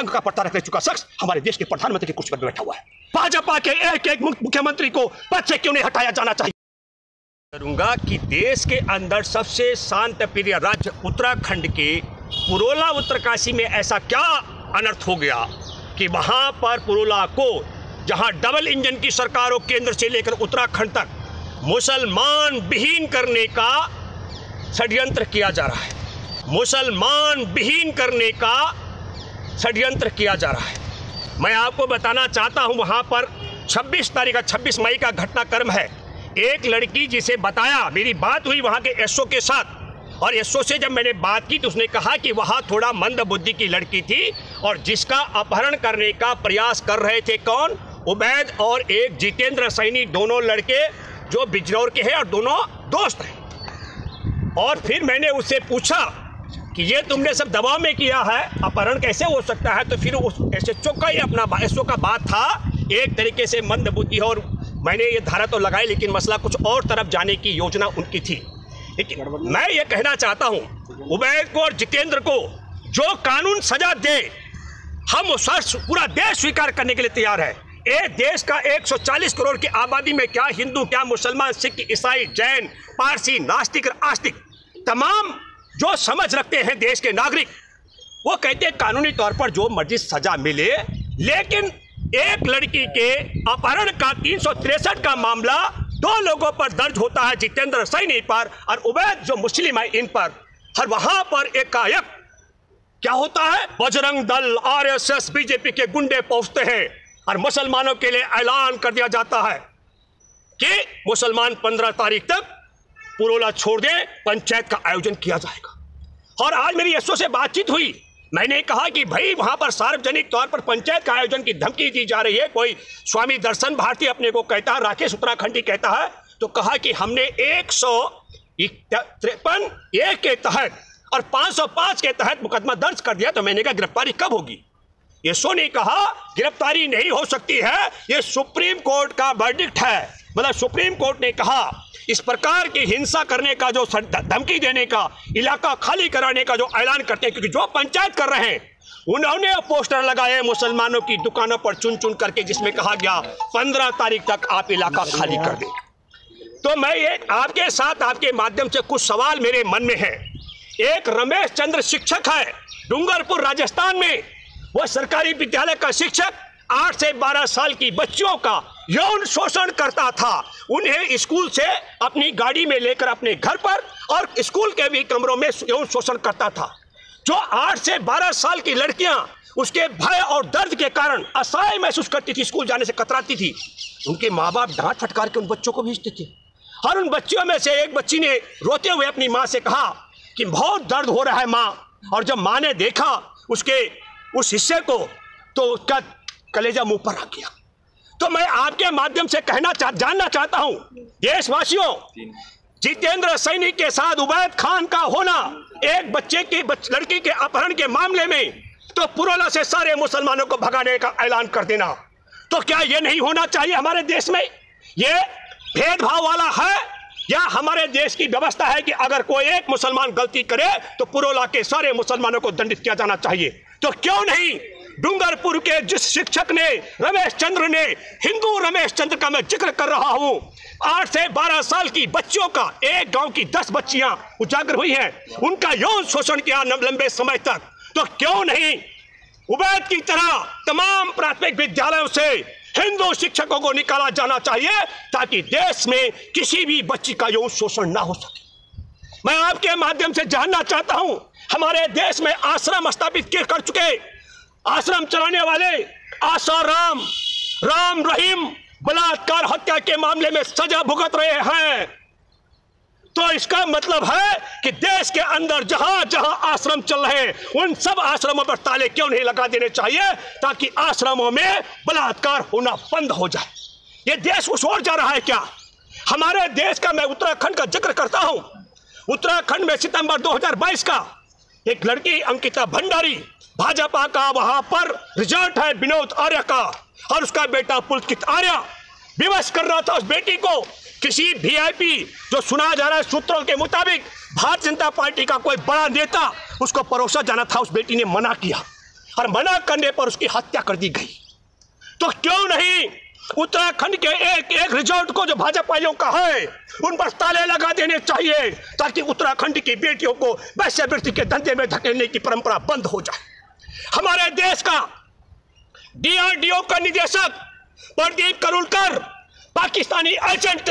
संघ का पर्दा रख चुका शख्स हमारे देश के प्रधानमंत्री की कुर्सी पर बैठा हुआ है। भाजपा के एक एक मुख्यमंत्री को पद से क्यों नहीं हटाया जाना चाहिए? करूंगा कि देश के अंदर सबसे शांत प्रिय राज्य उत्तराखंड के पुरोला उत्तरकाशी में ऐसा क्या अनर्थ हो गया कि वहां पर पुरोला को, जहां डबल इंजन की सरकारों केंद्र से लेकर उत्तराखंड तक मुसलमान विहीन करने का षड्यंत्र किया जा रहा है। मुसलमान विहीन करने का षड्यंत्र किया जा रहा है। मैं आपको बताना चाहता हूं, वहां पर 26 मई का घटनाक्रम है। एक लड़की जिसे बताया, मेरी बात हुई वहां के एसओ के साथ, और एसओ से जब मैंने बात की तो उसने कहा कि वहां थोड़ा मंद बुद्धि की लड़की थी और जिसका अपहरण करने का प्रयास कर रहे थे कौन? उबैद और एक जितेंद्र सैनी, दोनों लड़के जो बिजनौर के हैं और दोनों दोस्त हैं। और फिर मैंने उससे पूछा कि ये तुमने सब दबाव में किया है, अपहरण कैसे हो सकता है? तो फिर उस एसएचओ का ही अपना एसओ का बात था, एक तरीके से मंद बुद्धि, और मैंने ये धारा तो लगाई लेकिन मसला कुछ और तरफ जाने की योजना उनकी थी। लेकिन मैं ये कहना चाहता हूँ, उबैद को और जितेंद्र को जो कानून सजा दे, हम उस पूरा देश स्वीकार करने के लिए तैयार है। ये देश का 140 करोड़ की आबादी में क्या हिंदू, क्या मुसलमान, सिख, ईसाई, जैन, पारसी, नास्तिक और आस्तिक, तमाम जो समझ रखते हैं देश के नागरिक, वो कहते हैं कानूनी तौर पर जो मर्जी सजा मिले। लेकिन एक लड़की के अपहरण का 363 का मामला 2 लोगों पर दर्ज होता है, जितेंद्र सैनी पर और उबैद जो मुस्लिम है इन पर, और वहां पर एकाएक क्या होता है? बजरंग दल, आरएसएस, बीजेपी के गुंडे पहुंचते हैं और मुसलमानों के लिए ऐलान कर दिया जाता है कि मुसलमान 15 तारीख तक पुरोला छोड़ दें, पंचायत का आयोजन किया जाएगा। और आज मेरी एसओ से बातचीत हुई, मैंने कहा कि भाई वहां पर सार्वजनिक तौर पर पंचायत का आयोजन की धमकी दी जा रही है। कोई स्वामी दर्शन भारती अपने को कहता है, राकेश उत्तराखंडी कहता है, तो कहा कि हमने 153 ए के तहत और 505 के तहत मुकदमा दर्ज कर दिया। तो मैंने कहा गिरफ्तारी कब होगी? एसओ ने कहा गिरफ्तारी नहीं हो सकती है, ये सुप्रीम कोर्ट का वर्डिक्ट है। मतलब सुप्रीम कोर्ट ने कहा इस प्रकार की हिंसा करने का, जो धमकी देने का, इलाका खाली कराने का जो ऐलान करते हैं, क्योंकि जो पंचायत कर रहे हैं उन्होंने पोस्टर लगाए मुसलमानों की दुकानों पर चुन चुन करके, जिसमें कहा गया 15 तारीख तक आप इलाका खाली कर दें। तो मैं एक आपके साथ, आपके माध्यम से कुछ सवाल मेरे मन में है। एक रमेश चंद्र शिक्षक है डूंगरपुर राजस्थान में, वह सरकारी विद्यालय का शिक्षक 8 से 12 साल की बच्चियों का यौन शोषण करता था। उन्हें स्कूल से अपनी गाड़ी में लेकर अपने घर पर और स्कूल के भी कमरों में यौन शोषण करता था। जो 8 से 12 साल की लड़कियां उसके भय और दर्द के कारण असहाय महसूस करती थी, स्कूल जाने से कतराती थी, उनके माँ बाप डांट फटकार के उन बच्चों को भेजते थे। और उन बच्चियों में से एक बच्ची ने रोते हुए अपनी माँ से कहा कि बहुत दर्द हो रहा है माँ, और जब माँ ने देखा उसके उस हिस्से को तो उसका कलेजा मुंह पर आ गया। तो मैं आपके माध्यम से जानना चाहता हूं देशवासियों, जितेंद्र सैनी के साथ उबैद खान का होना एक बच्चे की लड़की के अपहरण के मामले में, तो पुरोला से सारे मुसलमानों को भगाने का ऐलान कर देना, तो क्या यह नहीं होना चाहिए हमारे देश में? ये भेदभाव वाला है या हमारे देश की व्यवस्था है कि अगर कोई एक मुसलमान गलती करे तो पुरोला के सारे मुसलमानों को दंडित किया जाना चाहिए? तो क्यों नहीं डूंगरपुर के जिस शिक्षक ने, रमेश चंद्र ने, हिंदू रमेश चंद्र का मैं जिक्र कर रहा हूं, 8 से 12 साल की बच्चियों का, एक गांव की 10 बच्चियां उजागर हुई हैं, उनका यौन शोषण किया लंबे समय तक, तो क्यों नहीं उबैद की तरह तमाम प्राथमिक विद्यालयों से हिंदू शिक्षकों को निकाला जाना चाहिए ताकि देश में किसी भी बच्ची का यौन शोषण ना हो सके। मैं आपके माध्यम से जानना चाहता हूं, हमारे देश में आश्रम स्थापित कर चुके आश्रम चलाने वाले आसाराम, राम रहीम बलात्कार हत्या के मामले में सजा भुगत रहे हैं, तो इसका मतलब है कि देश के अंदर जहां जहां आश्रम चल रहे हैं उन सब आश्रमों पर ताले क्यों नहीं लगा देने चाहिए ताकि आश्रमों में बलात्कार होना बंद हो जाए। ये देश उस ओर जा रहा है क्या? हमारे देश का, मैं उत्तराखंड का जिक्र करता हूं, उत्तराखंड में सितंबर 2022 का एक लड़की अंकिता भंडारी, भाजपा का वहां पर रिजल्ट है विनोद आर्य का, और उसका बेटा पुलकित आर्य विवश कर रहा था उस बेटी को। किसी वीआईपी, जो सुना जा रहा है सूत्रों के मुताबिक भारतीय जनता पार्टी का कोई बड़ा नेता, उसको परोसा जाना था, उस बेटी ने मना किया। और मना करने पर उसकी हत्या कर दी गई। तो क्यों नहीं उत्तराखंड के एक एक रिजॉर्ट को जो भाजपाइयों का है उन पर ताले लगा देने चाहिए, ताकि उत्तराखंड की बेटियों को वैश्यावृत्ति के धंधे में धकेलने की परंपरा बंद हो जाए। हमारे देश का DRDO का निदेशक प्रदीप करुलकर पाकिस्तानी एजेंट,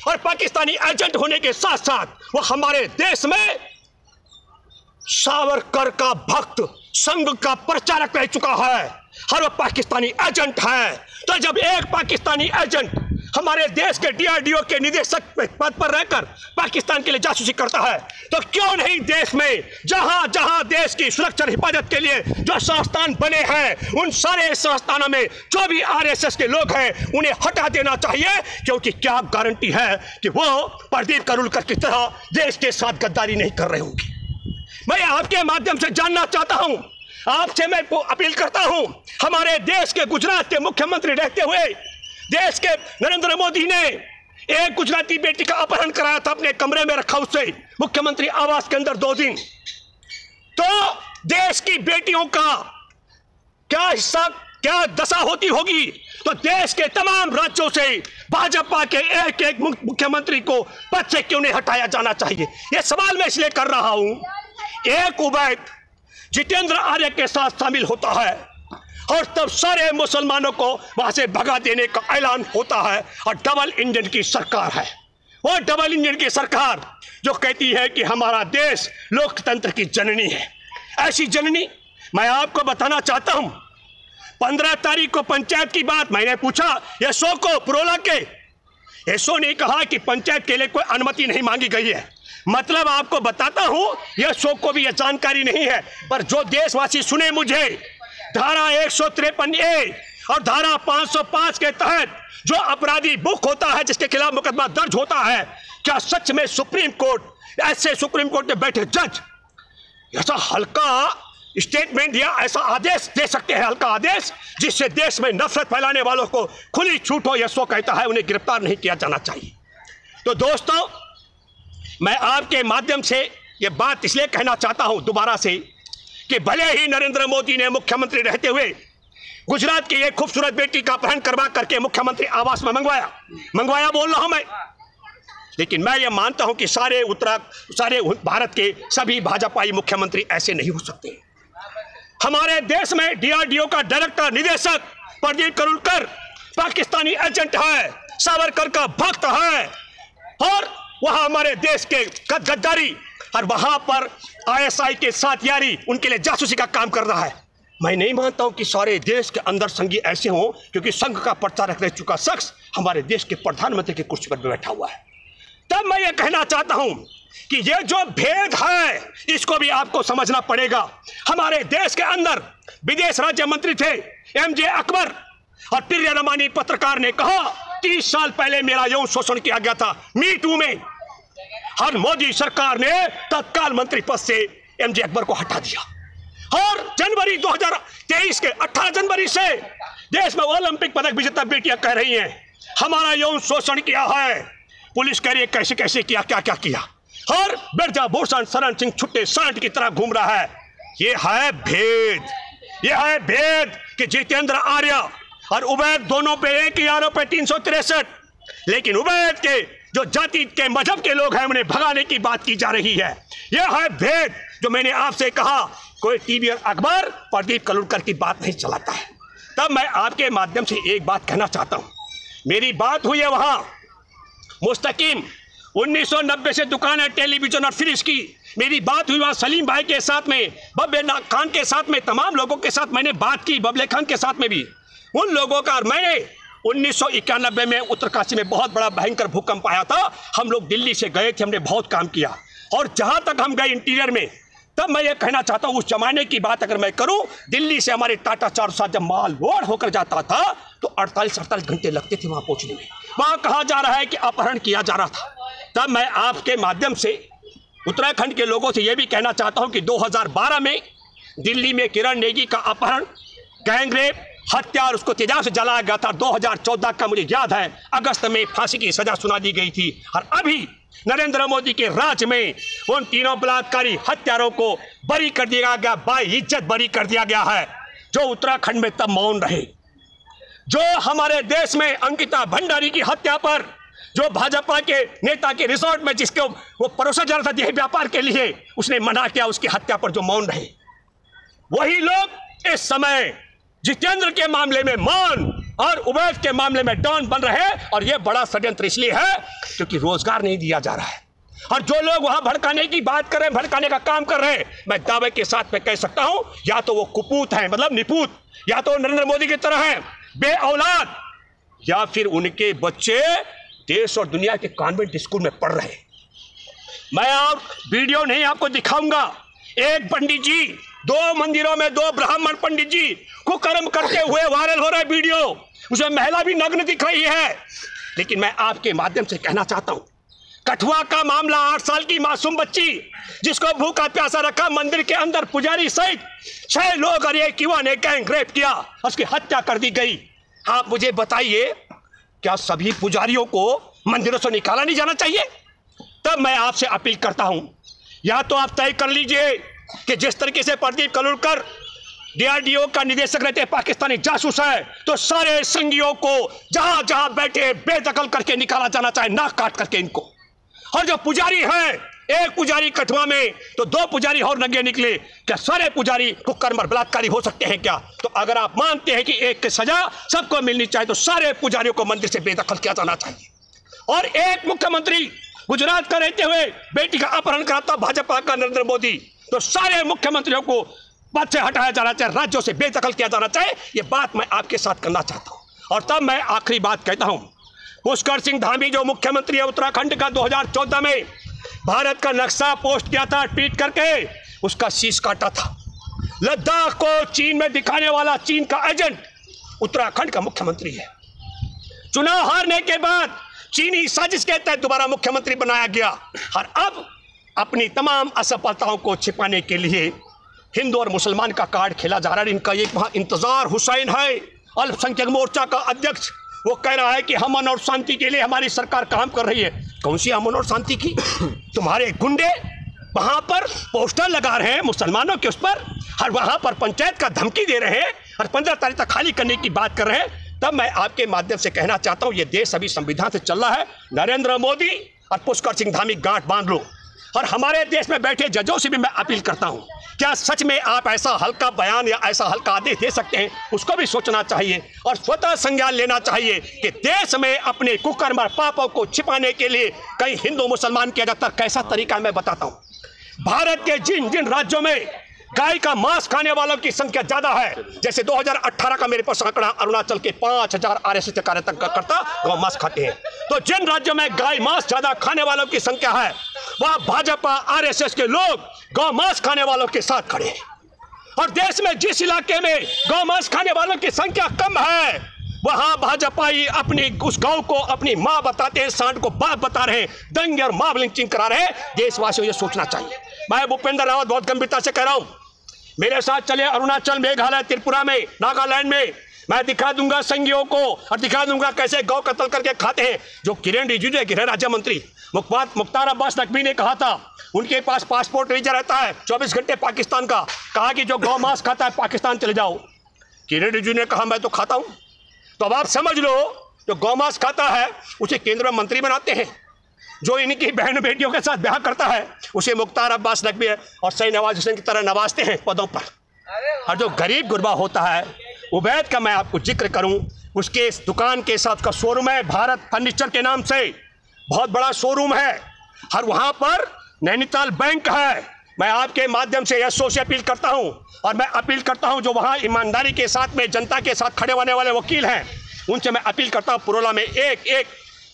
और पाकिस्तानी एजेंट होने के साथ साथ वो हमारे देश में सावरकर का भक्त, संघ का प्रचारक रह चुका है, और वो पाकिस्तानी एजेंट है। तो जब एक पाकिस्तानी एजेंट हमारे देश के DRDO के निदेशक पद पर रहकर पाकिस्तान के लिए जासूसी करता है, तो क्यों नहीं देश में जहां जहां देश की सुरक्षा और हिफाजत के लिए जो संस्थान बने हैं उन सारे संस्थानों में जो भी RSS के लोग हैं उन्हें हटा देना चाहिए, क्योंकि क्या गारंटी है कि वो प्रदीप करुलकर की तरह देश के साथ गद्दारी नहीं कर रहे होंगे। मैं आपके माध्यम से जानना चाहता हूं, आपसे मैं अपील करता हूं, हमारे देश के गुजरात के मुख्यमंत्री रहते हुए देश के नरेंद्र मोदी ने एक गुजराती बेटी का अपहरण कराया था, अपने कमरे में रखा उससे मुख्यमंत्री आवास के अंदर 2 दिन। तो देश की बेटियों का क्या हिस्सा, क्या दशा होती होगी। तो देश के तमाम राज्यों से भाजपा के एक एक मुख्यमंत्री को पद से क्यों नहीं हटाया जाना चाहिए, यह सवाल मैं इसलिए कर रहा हूं। एक उबैद जितेंद्र आर्य के साथ शामिल होता है और तब सारे मुसलमानों को वहां से भगा देने का ऐलान होता है, और डबल इंजन की सरकार है। वो डबल इंजन की सरकार जो कहती है कि हमारा देश लोकतंत्र की जननी है। ऐसी जननी मैं आपको बताना चाहता हूं, 15 तारीख को पंचायत की बात मैंने पूछा एसओ को, पुरोला के। एसओ ने कहा कि पंचायत के लिए कोई अनुमति नहीं मांगी गई है। मतलब आपको बताता हूं, यह शो को भी यह जानकारी नहीं है, पर जो देशवासी सुने मुझे, धारा 153A और धारा 505 के तहत जो अपराधी बुक होता है, जिसके खिलाफ मुकदमा दर्ज होता है, क्या सच में सुप्रीम कोर्ट, ऐसे सुप्रीम कोर्ट में बैठे जज ऐसा हल्का स्टेटमेंट या ऐसा आदेश दे सकते हैं, हल्का आदेश जिससे देश में नफरत फैलाने वालों को खुली छूट हो? यह शो कहता है उन्हें गिरफ्तार नहीं किया जाना चाहिए। तो दोस्तों, मैं आपके माध्यम से यह बात इसलिए कहना चाहता हूं दोबारा से कि भले ही नरेंद्र मोदी ने मुख्यमंत्री रहते हुए गुजरात की एक खूबसूरत बेटी का अपहरण करवा करके मुख्यमंत्री आवास में मंगवाया बोल रहा हूं मैं, लेकिन मैं ये मानता हूं कि सारे भारत के सभी भाजपाई मुख्यमंत्री ऐसे नहीं हो सकते। हमारे देश में DRDO का डायरेक्टर निदेशक प्रदीप करुलकर पाकिस्तानी एजेंट है, सावरकर का भक्त है, और वहां हमारे देश के गद्दारी और वहां पर ISI के साथ यारी, उनके लिए जासूसी का काम कर रहा है। मैं नहीं मानता हूं कि सारे देश के अंदर संघी ऐसे हों, क्योंकि संघ का प्रचारक रह चुका शख्स हमारे देश के प्रधानमंत्री की कुर्सी पर बैठा हुआ है। तब मैं ये कहना चाहता हूं कि ये जो भेद है इसको भी आपको समझना पड़ेगा। हमारे देश के अंदर विदेश राज्य मंत्री थे MJ अकबर, और प्रिया रमानी पत्रकार ने कहा 30 साल पहले मेरा यौन शोषण किया गया था मी टू में, और मोदी सरकार ने तत्काल मंत्री पद से MJ अकबर को हटा दिया। और जनवरी 2023 के 18 जनवरी से देश में ओलंपिक पदक विजेता बेटियां कह रही हैं हमारा यौन शोषण किया है। पुलिस कह रही है कैसे कैसे किया, क्या क्या किया, और ब्रजभूषण शरण सिंह छुट्टे सांड की तरह घूम रहा है। ये है भेद, ये है भेद कि जितेंद्र आर्य और उबैद दोनों पे एक ही आरोप है 363, लेकिन उबैद के जो जाति के मजहब के लोग हैं उन्हें भगाने की बात की जा रही है। यह है भेद जो मैंने आपसे कहा। कोई टीवी और अखबार प्रदीप करुलकर की बात नहीं चलाता है। तब मैं आपके माध्यम से एक बात कहना चाहता हूं, मेरी बात हुई है वहां मुस्तकीम 1990 से दुकान है टेलीविजन और फ्रिज की। मेरी बात हुई वहां सलीम भाई के साथ में, बबले खान के साथ में, तमाम लोगों के साथ मैंने बात की, बबले खान के साथ में भी उन लोगों का। और मैंने 1991 में उत्तरकाशी में बहुत बड़ा भयंकर भूकंप आया था, हम लोग दिल्ली से गए थे, हमने बहुत काम किया, और जहां तक हम गए इंटीरियर में, तब मैं ये कहना चाहता हूं उस जमाने की बात अगर मैं करूं, दिल्ली से हमारे टाटा 407 जब माल लोड होकर जाता था तो 48-48 घंटे लगते थे वहां पहुंचने में। वहां कहा जा रहा है कि अपहरण किया जा रहा था। तब मैं आपके माध्यम से उत्तराखंड के लोगों से यह भी कहना चाहता हूं कि 2012 में दिल्ली में किरण नेगी का अपहरण, गैंगरेप, हत्या और उसको तेजाब से जलाया गया था। 2014 का मुझे याद है अगस्त में फांसी की सजा सुना दी गई थी, और अभी नरेंद्र मोदी के राज में उन तीनों बलात्कारी हत्यारों को बरी कर दिया गया, बाइज्जत बरी कर दिया गया है, जो उत्तराखंड में तब मौन रहे। जो हमारे देश में अंकिता भंडारी की हत्या पर जो भाजपा के नेता के रिसोर्ट में जिसको वो परोसा जा रहा था देह व्यापार के लिए, उसने मना किया, उसकी हत्या पर जो मौन रहे, वही लोग इस समय जितेंद्र के मामले में मौन और उवैद के मामले में डॉन बन रहे हैं। और यह बड़ा षड्यंत्र इसलिए है क्योंकि रोजगार नहीं दिया जा रहा है। और जो लोग वहां भड़काने की बात कर रहे हैं, भड़काने का काम कर रहे हैं, मैं दावे के साथ में कह सकता हूं, या तो वो कुपूत हैं, मतलब निपूत, या तो नरेंद्र मोदी की तरह हैं, बे औलाद, या फिर उनके बच्चे देश और दुनिया के कॉन्वेंट स्कूल में पढ़ रहे हैं। मैं और वीडियो नहीं आपको दिखाऊंगा। एक पंडित जी, 2 मंदिरों में 2 ब्राह्मण पंडित जी कुकर्म करते हुए वायरल हो रहा है वीडियो, उसमें महिला भी नग्न दिख रही है। लेकिन मैं आपके माध्यम से कहना चाहता हूं, कठुआ का मामला, 8 साल की मासूम बच्ची जिसको भूखा प्यासा रखा मंदिर के अंदर, पुजारी सहित 6 लोग और एक युवा ने गैंग रेप किया, उसकी हत्या कर दी गई। आप मुझे बताइए, क्या सभी पुजारियों को मंदिरों से निकाला नहीं जाना चाहिए? तब मैं आपसे अपील करता हूं, या तो आप तय कर लीजिए कि जिस तरीके से प्रदीप कलुलकर DRDO का निदेशक रहते पाकिस्तानी जासूस है, तो सारे संघियों को जहां जहां बैठे बेदखल करके निकाला जाना चाहिए, नाक काट करके इनको। और जो पुजारी हैं, एक पुजारी कठुआ में तो 2 पुजारी और नंगे निकले, क्या सारे पुजारी कुकर्म और बलात्कारी हो सकते हैं क्या? तो अगर आप मानते हैं कि एक की सजा सबको मिलनी चाहिए, तो सारे पुजारियों को मंदिर से बेदखल किया जाना चाहिए। और एक मुख्यमंत्री गुजरात का रहते हुए बेटी का अपहरण कराता भाजपा का नरेंद्र मोदी, तो सारे मुख्यमंत्रियों को पद से हटाया जाना चाहिए, राज्यों से बेदखल किया जाना चाहिए। ये बात मैं आपके साथ करना चाहता हूं। और तब मैं आखिरी बात कहता हूं, पुष्कर सिंह धामी जो मुख्यमंत्री है उत्तराखंड का, 2014 में भारत का नक्शा पोस्ट किया था ट्वीट करके, उसका शीश काटा था। लद्दाख को चीन में दिखाने वाला चीन का एजेंट उत्तराखंड का मुख्यमंत्री है। चुनाव हारने के बाद चीनी साजिश के तहत दोबारा मुख्यमंत्री बनाया गया। और अब अपनी तमाम असफलताओं को छिपाने के लिए हिंदू और मुसलमान का कार्ड खेला जा रहा है। इनका एक वहां इंतजार हुसैन है, अल्पसंख्यक मोर्चा का अध्यक्ष, वो कह रहा है कि अमन और शांति के लिए हमारी सरकार काम कर रही है। कौन सी अमन और शांति की? तुम्हारे गुंडे वहां पर पोस्टर लगा रहे हैं मुसलमानों के उस पर, और वहां पर पंचायत का धमकी दे रहे हैं, और 15 तारीख तक खाली करने की बात कर रहे हैं। तब मैं आपके माध्यम से कहना चाहता हूं, ये देश अभी संविधान से चल रहा है। नरेंद्र मोदी और पुष्कर सिंह धामी गांठ बांध लो। और हमारे देश में बैठे जजों से भी मैं अपील करता हूं, क्या सच में आप ऐसा हल्का बयान या ऐसा हल्का आदेश दे सकते हैं? उसको भी सोचना चाहिए और स्वतः संज्ञान लेना चाहिए कि देश में अपने कुकर्म और पापों को छिपाने के लिए कहीं हिंदू मुसलमान किया जाता कैसा तरीका मैं बताता हूं। भारत के जिन जिन राज्यों में गाय का मांस खाने वालों की संख्या ज्यादा है, जैसे 2018 का मेरे पास आंकड़ा, अरुणाचल के 5000 RSS कार्यकर्ता गौ मांस खाते हैं। तो जिन राज्यों में गाय मांस ज्यादा खाने वालों की संख्या है, वहां भाजपा RSS के लोग गौ मांस खाने वालों के साथ खड़े हैं। और देश में जिस इलाके में गौ मांस खाने वालों की संख्या कम है, वहां भाजपा ही अपनी उस गौ को अपनी मां बताते हैं, सांड को बाप बता रहे हैं, दंगे और मॉब लिंचिंग करा रहे हैं। देशवासियों ये सोचना चाहिए। मैं भूपेंद्र रावत बहुत गंभीरता से कह रहा हूं, मेरे साथ चले अरुणाचल, मेघालय, त्रिपुरा में, नागालैंड में, मैं दिखा दूंगा संघियों को और दिखा दूंगा कैसे गौ कत्ल करके खाते हैं। जो किरण रिजिजू गृह राज्य मंत्री मुख्तार अब्बास नकवी ने कहा था, उनके पास पासपोर्ट वीजा रहता है 24 घंटे पाकिस्तान का, कहा कि जो गौ मांस खाता है पाकिस्तान चले जाओ। किरण रिजिजू ने कहा मैं तो खाता हूं। तो अब आप समझ लो, जो गौ मांस खाता है उसे केंद्र में मंत्री बनाते हैं, जो इनकी बहन बेटियों के साथ ब्याह करता है उसे मुख्तार अब्बास नकवी और सईद नवाज हुसैन की तरह नवाजते हैं पदों पर। और जो गरीब गुरबा होता है, उबैद का मैं आपको जिक्र करूं, उसके इस दुकान के साथ का शोरूम है भारत फर्नीचर के नाम से, बहुत बड़ा शोरूम है। और वहां पर नैनीताल बैंक है। मैं आपके माध्यम से एसओ से अपील करता हूं, और मैं अपील करता हूं जो वहां ईमानदारी के साथ में जनता के साथ खड़े होने वाले वकील हैं, उनसे मैं अपील करता हूं, पुरोला में एक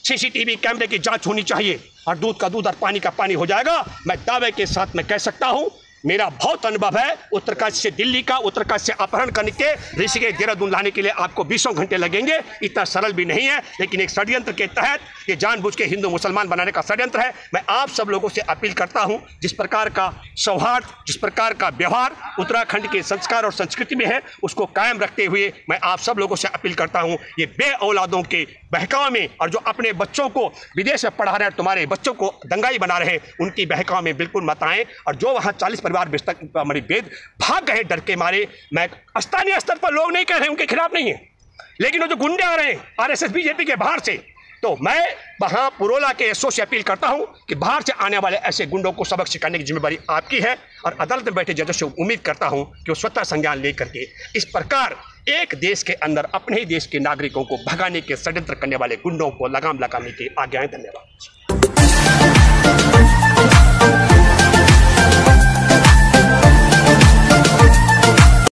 CCTV कैमरे की जांच होनी चाहिए, और दूध का दूध और पानी का पानी हो जाएगा। मैं दावे के साथ में कह सकता हूं मेरा बहुत अनुभव है उत्तराखंड से दिल्ली का, उत्तराखंड से अपहरण करने के ऋषिकेश देहरादून लाने के लिए आपको 20 घंटे लगेंगे। इतना सरल भी नहीं है, लेकिन एक षड्यंत्र के तहत ये जानबूझ के हिंदू मुसलमान बनाने का षड्यंत्र है। मैं आप सब लोगों से अपील करता हूं, जिस प्रकार का सौहार्द, जिस प्रकार का व्यवहार उत्तराखंड के संस्कार और संस्कृति में है, उसको कायम रखते हुए मैं आप सब लोगों से अपील करता हूं, ये बे औलादों के बहकाव में और जो अपने बच्चों को विदेश में पढ़ा रहे हैं, तुम्हारे बच्चों को दंगाई बना रहे हैं, उनकी बहकाव में बिल्कुल मत आएं। और जो वहाँ 40 परिवार हमारी वेद भाग गए डर के मारे, मैं स्थानीय स्तर पर लोग नहीं कह रहे उनके खिलाफ नहीं है, लेकिन वो जो गुंडे आ रहे हैं आरएसएस बीजेपी के बाहर से, तो मैं वहां पुरोला के एसओ से अपील करता हूं कि बाहर से आने वाले ऐसे गुंडों को सबक सिखाने की जिम्मेदारी आपकी है। और अदालत में बैठे जजों से उम्मीद करता हूं कि वो स्वतः संज्ञान लेकर के इस प्रकार एक देश के अंदर अपने ही देश के नागरिकों को भगाने के षड्यंत्र करने वाले गुंडों को लगाम लगाने की आज्ञाएं। धन्यवाद।